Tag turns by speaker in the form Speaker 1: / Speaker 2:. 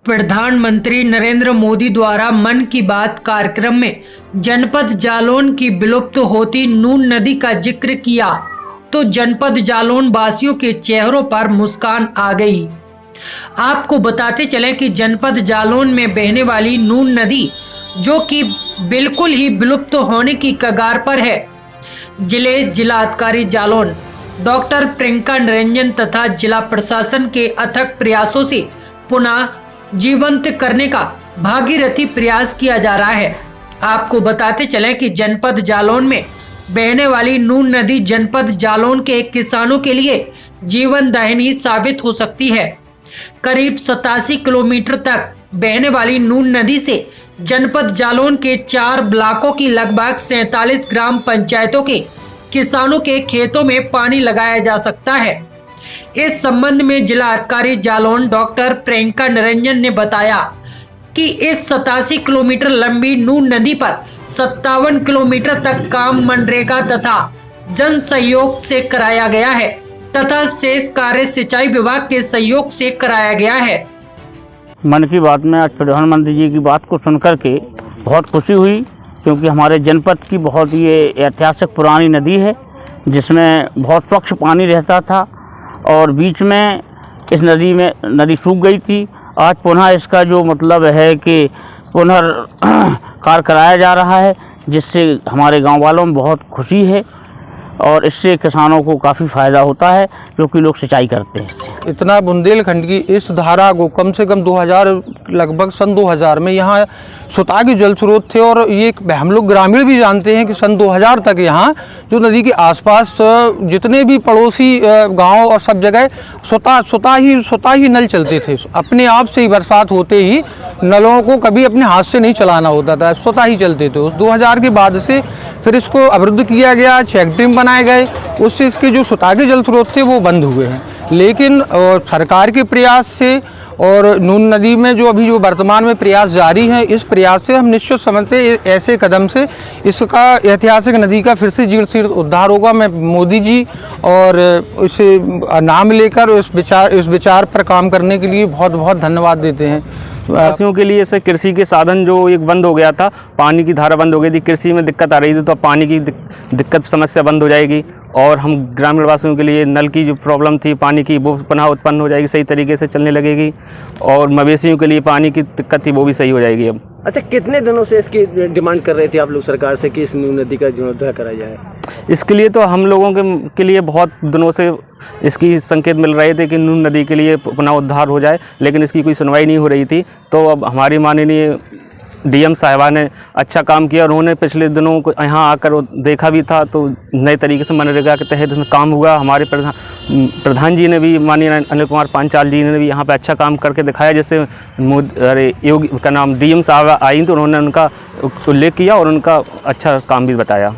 Speaker 1: प्रधानमंत्री नरेंद्र मोदी द्वारा मन की बात कार्यक्रम में जनपद जालौन की विलुप्त होती नून नदी का जिक्र किया तो जनपद जालौन वासियों के चेहरों पर मुस्कान आ गई। आपको बताते चलें कि जनपद जालौन में बहने वाली नून नदी जो कि बिल्कुल ही विलुप्त होने की कगार पर है, जिलाधिकारी जालौन डॉक्टर प्रियंका निरंजन तथा जिला प्रशासन के अथक प्रयासों से पुनः जीवंत करने का भागीरथी प्रयास किया जा रहा है। आपको बताते चलें कि जनपद जालौन में बहने वाली नून नदी जनपद जालौन के किसानों के लिए जीवन दायिनी साबित हो सकती है। करीब 87 किलोमीटर तक बहने वाली नून नदी से जनपद जालौन के 4 ब्लॉकों की लगभग 47 ग्राम पंचायतों के किसानों के खेतों में पानी लगाया जा सकता है। इस संबंध में जिलाधिकारी जालौन डॉक्टर प्रियंका निरंजन ने बताया कि इस 87 किलोमीटर लंबी नून नदी पर 57 किलोमीटर तक काम मनरेगा तथा जन सहयोग से कराया गया है तथा शेष कार्य सिंचाई विभाग के सहयोग से कराया गया है।
Speaker 2: मन की बात में आज प्रधानमंत्री जी की बात को सुनकर के बहुत खुशी हुई, क्योंकि हमारे जनपद की बहुत ये ऐतिहासिक पुरानी नदी है जिसमें बहुत स्वच्छ पानी रहता था और बीच में इस नदी सूख गई थी। आज पुनः इसका जो मतलब है कि पुनर्कार्य कराया जा रहा है, जिससे हमारे गांव वालों में बहुत खुशी है और इससे किसानों को काफ़ी फ़ायदा होता है, क्योंकि लोग सिंचाई करते हैं इससे।
Speaker 3: इतना बुंदेलखंड की इस धारा को कम से कम 2000 लगभग सन 2000 में यहाँ सुता के जल स्रोत थे और ये हम लोग ग्रामीण भी जानते हैं कि सन 2000 तक यहाँ जो नदी के आसपास जितने भी पड़ोसी गांव और सब जगह स्वतः ही नल चलते थे। अपने आप से ही बरसात होते ही नलों को कभी अपने हाथ से नहीं चलाना होता था, स्वतः ही चलते थे। उस 2000 के बाद से फिर इसको अवरुद्ध किया गया, चेक डैम बनाए गए, उससे इसके जो सुता के जल स्रोत थे वो बंद हुए हैं। लेकिन सरकार के प्रयास से और नून नदी में जो अभी वर्तमान में प्रयास जारी है, इस प्रयास से हम निश्चित समझते हैं ऐसे कदम से इसका ऐतिहासिक नदी का फिर से जीर्ण शीर्ण उद्धार होगा। मैं मोदी जी और इसे नाम लेकर इस विचार पर काम करने के लिए बहुत बहुत धन्यवाद देते हैं।
Speaker 4: वासियों के लिए ऐसे कृषि के साधन जो एक बंद हो गया था, पानी की धारा बंद हो गई थी, कृषि में दिक्कत आ रही थी, तो पानी की दिक्कत समस्या बंद हो जाएगी और हम ग्रामीण वासियों के लिए नल की जो प्रॉब्लम थी पानी की वो पुनः उत्पन्न हो जाएगी, सही तरीके से चलने लगेगी और मवेशियों के लिए पानी की दिक्कत थी वो भी सही हो जाएगी अब।
Speaker 5: अच्छा, कितने दिनों से इसकी डिमांड कर रहे थे आप लोग सरकार से कि इस नून नदी का जीर्णोद्धार कराया जाए? इसके लिए तो हम लोगों के लिए बहुत दिनों से इसकी संकेत मिल रहे थे कि नून नदी के लिए पुनः उद्धार हो जाए, लेकिन इसकी कोई सुनवाई नहीं हो रही थी। तो अब हमारी माननीय डीएम साहिबा ने अच्छा काम किया और उन्होंने पिछले दिनों को यहाँ आकर देखा भी था, तो नए तरीके से मनरेगा के तहत इसमें काम हुआ। हमारे प्रधान जी ने भी, माननीय अनिल कुमार पांचाल जी ने भी यहाँ पे अच्छा काम करके दिखाया, जैसे योगी का नाम डीएम साहब आई तो उन्होंने उनका उल्लेख किया और उनका अच्छा काम भी बताया।